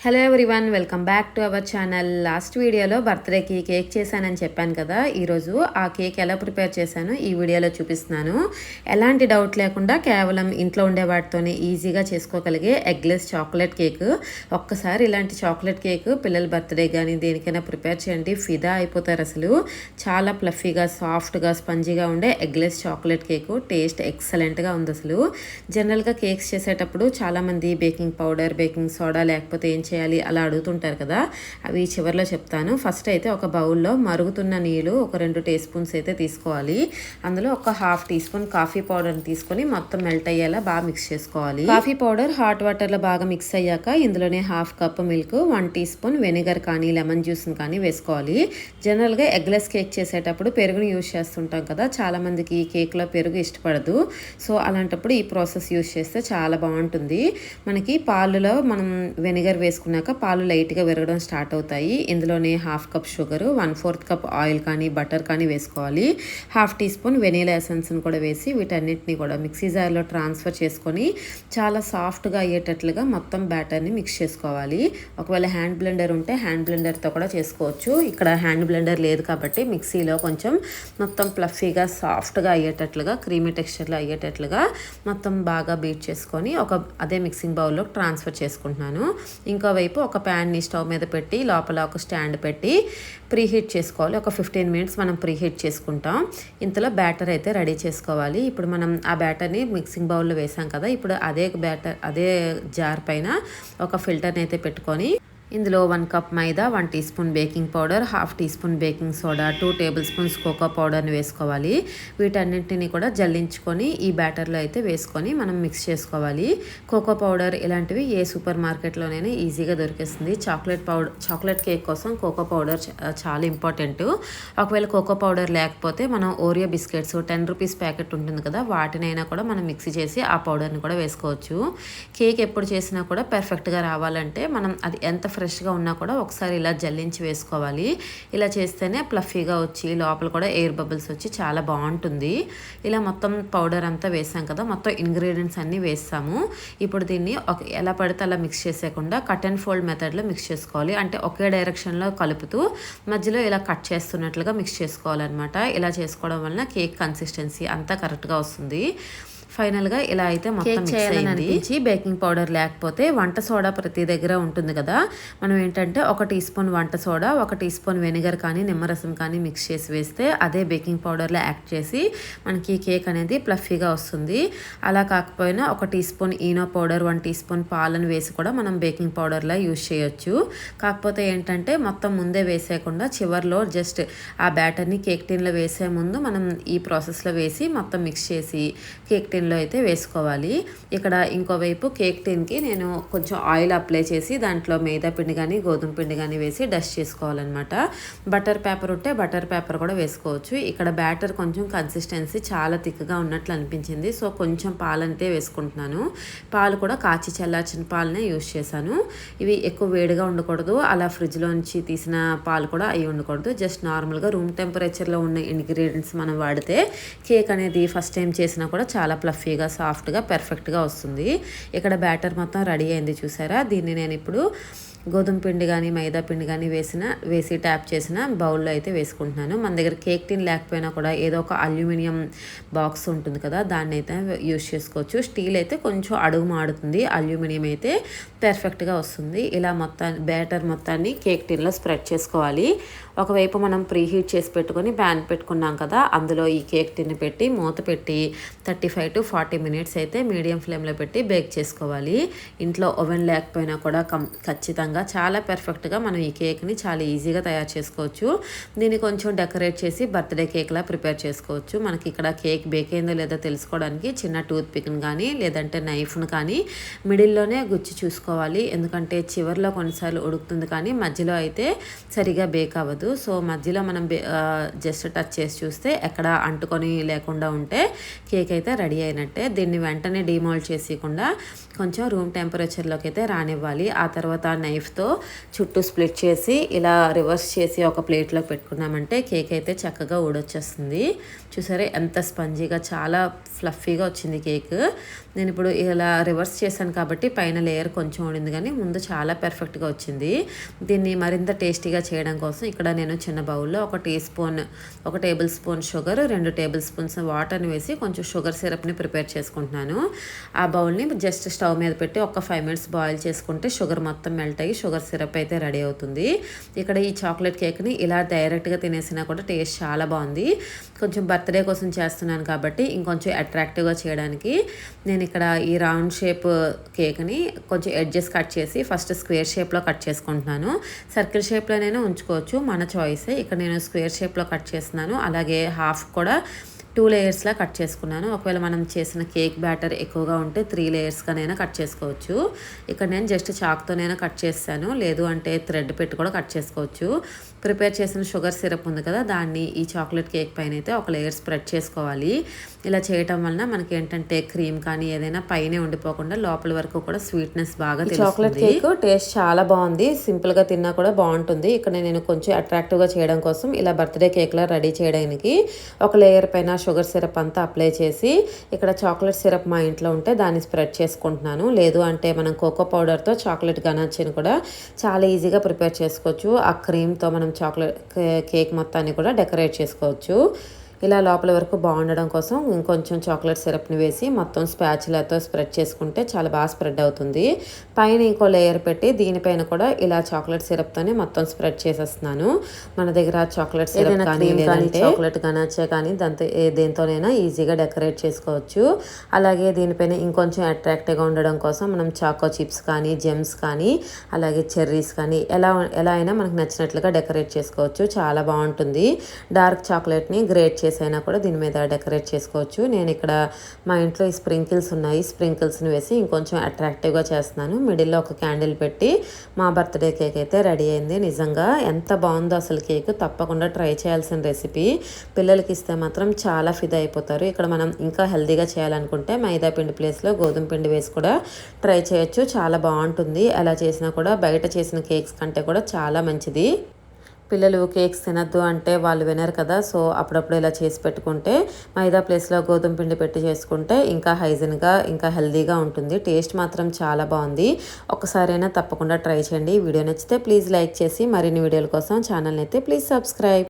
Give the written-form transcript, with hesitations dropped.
Hello everyone, welcome back to our channel. Last వీడియోలో బర్త్డేకి cake చేశానని చెప్పాను కదా. ఈరోజు ఆ కేక్ ఎలా ప్రిపేర్ చేశానో ఈ వీడియోలో చూపిస్తున్నాను. ఎలాంటి డౌట్ లేకుండా కేవలం ఇంట్లో ఉండే వాటితోనే ఈజీగా చేసుకోగలిగే ఎగ్లెస్ చాక్లెట్ కేక్. ఒక్కసారి ఇలాంటి చాక్లెట్ కేక్ పిల్లల బర్త్డే కానీ దేనికైనా ప్రిపేర్ చేయండి, ఫిదా అయిపోతారు అసలు. చాలా ప్లఫీగా, సాఫ్ట్గా, స్పంజీగా ఉండే ఎగ్లెస్ చాక్లెట్ కేక్. టేస్ట్ ఎక్సలెంట్గా ఉంది అసలు. జనరల్గా కేక్స్ చేసేటప్పుడు చాలామంది బేకింగ్ పౌడర్, బేకింగ్ సోడా లేకపోతే ఏం చేయాలి అలా అడుగుతుంటారు కదా. అవి చివరిలో చెప్తాను. ఫస్ట్ అయితే ఒక బౌల్లో మరుగుతున్న నీళ్ళు ఒక 2 టీ స్పూన్స్ అయితే తీసుకోవాలి. అందులో ఒక ½ టీ స్పూన్ కాఫీ పౌడర్ని తీసుకొని మొత్తం మెల్ట్ అయ్యేలా బాగా మిక్స్ చేసుకోవాలి. కాఫీ పౌడర్ హాట్ వాటర్లో బాగా మిక్స్ అయ్యాక ఇందులోనే ½ cup milk, 1 teaspoon vinegar కానీ లెమన్ జ్యూస్ని కానీ వేసుకోవాలి. జనరల్గా ఎగ్లెస్ కేక్ చేసేటప్పుడు పెరుగుని యూజ్ చేస్తుంటాం కదా. చాలామందికి కేక్లో పెరుగు ఇష్టపడదు. సో అలాంటప్పుడు ఈ ప్రాసెస్ యూజ్ చేస్తే చాలా బాగుంటుంది. మనకి పాలులో మనం వెనిగర్ వేసుకున్నాక పాలు లైట్గా విరగడం స్టార్ట్ అవుతాయి. ఇందులోనే ½ కప్ షుగర్, 1/4 కప్ ఆయిల్ కానీ బటర్ కానీ వేసుకోవాలి. ½ టీ స్పూన్ వెనీలా ఎసెన్స్ని కూడా వేసి వీటన్నిటిని కూడా మిక్సీ జార్లో ట్రాన్స్ఫర్ చేసుకొని చాలా సాఫ్ట్గా అయ్యేటట్లుగా మొత్తం బ్యాటర్ని మిక్స్ చేసుకోవాలి. ఒకవేళ హ్యాండ్ బ్లెండర్ ఉంటే హ్యాండ్ బ్లెండర్తో కూడా చేసుకోవచ్చు. ఇక్కడ హ్యాండ్ బ్లెండర్ లేదు కాబట్టి మిక్సీలో కొంచెం మొత్తం ప్లఫీగా, సాఫ్ట్గా అయ్యేటట్లుగా, క్రీమీ టెక్స్చర్లో అయ్యేటట్లుగా మొత్తం బాగా బీట్ చేసుకొని అదే మిక్సింగ్ బౌల్లో ట్రాన్స్ఫర్ చేసుకుంటున్నాను. ఇంకోవైపు ఒక ప్యాన్ని స్టవ్ మీద పెట్టి లోపల ఒక స్టాండ్ పెట్టి ప్రీహీట్ చేసుకోవాలి. ఒక 15 మినిట్స్ మనం ప్రీహీట్ చేసుకుంటాం. ఇంతలో బ్యాటర్ అయితే రెడీ చేసుకోవాలి. ఇప్పుడు మనం ఆ బ్యాటర్ని మిక్సింగ్ బౌల్లో వేసాం కదా. ఇప్పుడు అదే జార్ పైన ఒక ఫిల్టర్ని అయితే పెట్టుకొని ఇందులో 1 cup maida, 1 teaspoon baking powder, ½ teaspoon baking soda, 2 tablespoons cocoa పౌడర్ని వేసుకోవాలి. వీటన్నింటినీ కూడా జల్లించుకొని ఈ బ్యాటర్లో అయితే వేసుకొని మనం మిక్స్ చేసుకోవాలి. కోకో పౌడర్ ఇలాంటివి ఏ సూపర్ మార్కెట్లోనైనా ఈజీగా దొరికేస్తుంది. చాక్లెట్ కేక్ కోసం కోకో పౌడర్ చాలా ఇంపార్టెంట్. ఒకవేళ కోకో పౌడర్ లేకపోతే మనం ఓరియో బిస్కెట్స్ 10 రూపీస్ ప్యాకెట్ ఉంటుంది కదా, వాటినైనా కూడా మనం మిక్సీ చేసి ఆ పౌడర్ని కూడా వేసుకోవచ్చు. కేక్ ఎప్పుడు చేసినా కూడా పర్ఫెక్ట్గా రావాలంటే మనం అది ఎంత ఫ్రెష్గా ఉన్నా కూడా ఒకసారి ఇలా జల్లించి వేసుకోవాలి. ఇలా చేస్తేనే ప్లఫీగా వచ్చి లోపల కూడా ఎయిర్ బబుల్స్ వచ్చి చాలా బాగుంటుంది. ఇలా మొత్తం పౌడర్ అంతా వేసాం కదా, మొత్తం ఇంగ్రీడియంట్స్ అన్నీ వేస్తాము. ఇప్పుడు దీన్ని ఎలా పడితే అలా మిక్స్ చేసేయకుండా కట్ అండ్ ఫోల్డ్ మెథడ్లో మిక్స్ చేసుకోవాలి. అంటే ఒకే డైరెక్షన్లో కలుపుతూ మధ్యలో ఇలా కట్ చేస్తున్నట్లుగా మిక్స్ చేసుకోవాలన్నమాట. ఇలా చేసుకోవడం వలన కేక్ కన్సిస్టెన్సీ అంతా కరెక్ట్గా వస్తుంది. ఫైనల్గా ఇలా అయితే మొత్తం మిక్స్ అయింది. బేకింగ్ పౌడర్ లేకపోతే వంట సోడా ప్రతి దగ్గర ఉంటుంది కదా. మనం ఏంటంటే 1 టీ స్పూన్ వంట సోడా, 1 టీ స్పూన్ వెనిగర్ కానీ నిమ్మరసం కానీ మిక్స్ చేసి వేస్తే అదే బేకింగ్ పౌడర్లో యాక్ట్ చేసి మనకి కేక్ అనేది ప్లఫీగా వస్తుంది. అలా కాకపోయినా 1 teaspoon ENO powder, 1 teaspoon పాలను వేసి కూడా మనం బేకింగ్ పౌడర్లా యూజ్ చేయొచ్చు. కాకపోతే ఏంటంటే మొత్తం ముందే వేసేయకుండా చివర్లో జస్ట్ ఆ బ్యాటర్ని కేక్ టిన్లో వేసే ముందు మనం ఈ ప్రాసెస్లో వేసి మొత్తం మిక్స్ చేసి కేక్ టిన్లో అయితే వేసుకోవాలి. ఇక్కడ ఇంకోవైపు కేక్ టిన్కి నేను కొంచెం ఆయిల్ అప్లై చేసి దాంట్లో మైదా పిండి కానీ గోధుమ పిండి కానీ వేసి డస్ట్ చేసుకోవాలన్నమాట. బటర్ పేపర్ ఉంటే బటర్ పేపర్ కూడా వేసుకోవచ్చు. ఇక్కడ బ్యాటర్ కొంచెం కన్సిస్టెన్సీ చాలా థిక్గా ఉన్నట్లు అనిపించింది. సో కొంచెం పాలంతే వేసుకుంటున్నాను. పాలు కూడా కాచి చల్లార్చిన పాలనే యూజ్ చేశాను. ఇవి ఎక్కువ వేడిగా ఉండకూడదు, అలా ఫ్రిడ్జ్లోంచి తీసిన పాలు కూడా అవి ఉండకూడదు. జస్ట్ నార్మల్గా రూమ్ టెంపరేచర్లో ఉన్న ఇంగ్రీడియంట్స్ మనం వాడితే కేక్ అనేది ఫస్ట్ టైం చేసినా కూడా చాలా ఫ్లఫీగా, సాఫ్ట్గా, పర్ఫెక్ట్గా వస్తుంది. ఇక్కడ బ్యాటర్ మొత్తం రెడీ అయింది చూసారా. దీన్ని నేను ఇప్పుడు గోధుమ పిండి కానీ మైదా పిండి కానీ వేసి ట్యాప్ చేసిన బౌల్లో అయితే వేసుకుంటున్నాను. మన దగ్గర కేక్ టిన్ లేకపోయినా కూడా ఏదో ఒక అల్యూమినియం బాక్స్ ఉంటుంది కదా, దాన్ని అయితే యూజ్ చేసుకోవచ్చు. స్టీల్ అయితే కొంచెం అడుగు మాడుతుంది, అల్యూమినియం అయితే పర్ఫెక్ట్గా వస్తుంది. ఇలా బ్యాటర్ మొత్తాన్ని కేక్ టిన్లో స్ప్రెడ్ చేసుకోవాలి. ఒకవైపు మనం ప్రీహీట్ చేసి పెట్టుకొని ప్యాన్ పెట్టుకున్నాం కదా, అందులో ఈ కేక్ టిన్ పెట్టి మూత పెట్టి 35 to 40 మినిట్స్ అయితే మీడియం ఫ్లేమ్లో పెట్టి బేక్ చేసుకోవాలి. ఇంట్లో ఓవెన్ లేకపోయినా కూడా ఖచ్చితంగా చాలా పర్ఫెక్ట్గా మనం ఈ కేక్ని చాలా ఈజీగా తయారు చేసుకోవచ్చు. దీన్ని కొంచెం డెకరేట్ చేసి బర్త్డే కేక్లా ప్రిపేర్ చేసుకోవచ్చు. మనకి ఇక్కడ కేక్ బేక్ అయిందో లేదో తెలుసుకోవడానికి చిన్న టూత్ పిక్ని కానీ లేదంటే నైఫ్ను కానీ మిడిల్లోనే గుచ్చి చూసుకోవాలి. ఎందుకంటే చివర్లో కొన్నిసార్లు ఉడుకుతుంది కానీ మధ్యలో అయితే సరిగా బేక్ అవ్వదు. సో మధ్యలో మనం జస్ట్ టచ్ చేసి చూస్తే ఎక్కడ అంటుకొని లేకుండా ఉంటే కేక్ అయితే రెడీ అయినట్టే. దీన్ని వెంటనే డిమోల్డ్ చేసేయకుండా కొంచెం రూమ్ టెంపరేచర్లోకి అయితే రానివ్వాలి. ఆ తర్వాత నైఫ్ నైఫ్తో చుట్టూ స్ప్లిట్ చేసి ఇలా రివర్స్ చేసి ఒక ప్లేట్లో పెట్టుకున్నామంటే కేక్ అయితే చక్కగా ఊడొచ్చేస్తుంది. చూసారే ఎంత స్పంజీగా చాలా ఫ్లఫీగా వచ్చింది కేక్. నేను ఇప్పుడు ఇలా రివర్స్ చేశాను కాబట్టి పైన లేయర్ కొంచెం ఉండింది, కానీ ముందు చాలా పర్ఫెక్ట్గా వచ్చింది. దీన్ని మరింత టేస్టీగా చేయడం కోసం ఇక్కడ నేను చిన్న బౌల్లో ఒక table spoon sugar, 2 table spoons వాటర్ని వేసి కొంచెం షుగర్ సిరప్ని ప్రిపేర్ చేసుకుంటున్నాను. ఆ బౌల్ని జస్ట్ స్టవ్ మీద పెట్టి ఒక 5 మినిట్స్ బాయిల్ చేసుకుంటే షుగర్ మొత్తం మెల్ట్ అయ్యి షుగర్ సిరప్ అయితే రెడీ అవుతుంది. ఇక్కడ ఈ చాక్లెట్ కేక్ని ఇలా డైరెక్ట్గా తినేసినా కూడా టేస్ట్ చాలా బాగుంది. కొంచెం బర్త్డే కోసం చేస్తున్నాను కాబట్టి ఇంకొంచెం అట్రాక్టివ్గా చేయడానికి నేను ఇక్కడ ఈ రౌండ్ షేప్ కేక్ని కొంచెం ఎడ్జెస్ కట్ చేసి ఫస్ట్ స్క్వేర్ షేప్లో కట్ చేసుకుంటున్నాను. సర్కిల్ షేప్లోనైనా ఉంచుకోవచ్చు, మన చాయిసే. ఇక్కడ నేను స్క్వేర్ షేప్లో కట్ చేస్తున్నాను. అలాగే హాఫ్ కూడా 2 లేయర్స్లా కట్ చేసుకున్నాను. ఒకవేళ మనం చేసిన కేక్ బ్యాటర్ ఎక్కువగా ఉంటే 3 లేయర్స్గానైనా కట్ చేసుకోవచ్చు. ఇక్కడ నేను జస్ట్ చాక్తోనైనా కట్ చేస్తాను, లేదు అంటే థ్రెడ్ పెట్టి కూడా కట్ చేసుకోవచ్చు. ప్రిపేర్ చేసిన షుగర్ సిరప్ ఉంది కదా, దాన్ని ఈ చాక్లెట్ కేక్ పైన అయితే ఒక లేయర్ స్ప్రెడ్ చేసుకోవాలి. ఇలా చేయటం వలన మనకి ఏంటంటే క్రీమ్ కానీ ఏదైనా పైనే ఉండిపోకుండా లోపల వరకు కూడా స్వీట్నెస్ బాగా తెలుస్తుంది. చాక్లెట్ కేక్ టేస్ట్ చాలా బాగుంది, సింపుల్గా తిన్నా కూడా బాగుంటుంది. ఇక్కడ నేను కొంచెం అట్రాక్టివ్గా చేయడం కోసం ఇలా బర్త్డే కేక్లా రెడీ చేయడానికి ఒక లేయర్ పైన షుగర్ సిరప్ అంతా అప్లై చేసి ఇక్కడ చాక్లెట్ సిరప్ మా ఇంట్లో ఉంటే దాన్ని స్ప్రెడ్ చేసుకుంటున్నాను. లేదు అంటే మనం కోకో పౌడర్తో చాక్లెట్ గనాచిని కూడా చాలా ఈజీగా ప్రిపేర్ చేసుకోవచ్చు. ఆ క్రీమ్తో మనం చాక్లెట్ కేక్ మొత్తాన్ని కూడా డెకరేట్ చేసుకోవచ్చు. ఇలా లోపల వరకు బాగుండడం కోసం ఇంకొంచెం చాక్లెట్ సిరప్ని వేసి మొత్తం స్పాచులాతో స్ప్రెడ్ చేసుకుంటే చాలా బాగా స్ప్రెడ్ అవుతుంది. పైన ఇంకో లేయర్ పెట్టి దీనిపైన కూడా ఇలా చాక్లెట్ సిరప్తోనే మొత్తం స్ప్రెడ్ చేసేస్తున్నాను. మన దగ్గర చాక్లెట్ సిరప్ కానీ లేదంటే చాక్లెట్ గనాచే కానీ దేంతోనైనా ఈజీగా డెకరేట్ చేసుకోవచ్చు. అలాగే దీనిపైన ఇంకొంచెం అట్రాక్టివ్గా ఉండడం కోసం మనం చాకో చిప్స్ కానీ, జెమ్స్ కానీ, అలాగే చెర్రీస్ కానీ ఎలా అయినా మనకు నచ్చినట్లుగా డెకరేట్ చేసుకోవచ్చు. చాలా బాగుంటుంది. డార్క్ చాక్లెట్ని గ్రేట్ చేసైనా కూడా దీని మీద డెకరేట్ చేసుకోవచ్చు. నేను ఇక్కడ మా ఇంట్లో ఈ స్ప్రింకిల్స్ ఉన్నాయి, స్ప్రింకిల్స్ని వేసి ఇంకొంచెం అట్రాక్టివ్గా చేస్తున్నాను. మిడిల్లో ఒక క్యాండిల్ పెట్టి మా బర్త్డే కేక్ అయితే రెడీ అయింది. నిజంగా ఎంత బాగుందో అసలు కేక్, తప్పకుండా ట్రై చేయాల్సిన రెసిపీ. పిల్లలకి ఇస్తే మాత్రం చాలా ఫిదా అయిపోతారు. ఇక్కడ మనం ఇంకా హెల్తీగా చేయాలనుకుంటే మైదా పిండి ప్లేస్లో గోధుమ పిండి వేసి కూడా ట్రై చేయొచ్చు. చాలా బాగుంటుంది. అలా చేసినా కూడా బయట చేసిన కేక్స్ కంటే కూడా చాలా మంచిది. పిల్లలు కేక్స్ తినద్దు అంటే వాళ్ళు వినరు కదా, సో అప్పుడప్పుడు ఇలా చేసి పెట్టుకుంటే మైదా ప్లేస్లో గోధుమ పిండి పెట్టి చేసుకుంటే ఇంకా హైజీన్గా ఇంకా హెల్తీగా ఉంటుంది. టేస్ట్ మాత్రం చాలా బాగుంది. ఒకసారైనా తప్పకుండా ట్రై చేయండి. వీడియో నచ్చితే ప్లీజ్ లైక్ చేసి మరిన్ని వీడియోల కోసం ఛానల్ని అయితే ప్లీజ్ సబ్స్క్రైబ్.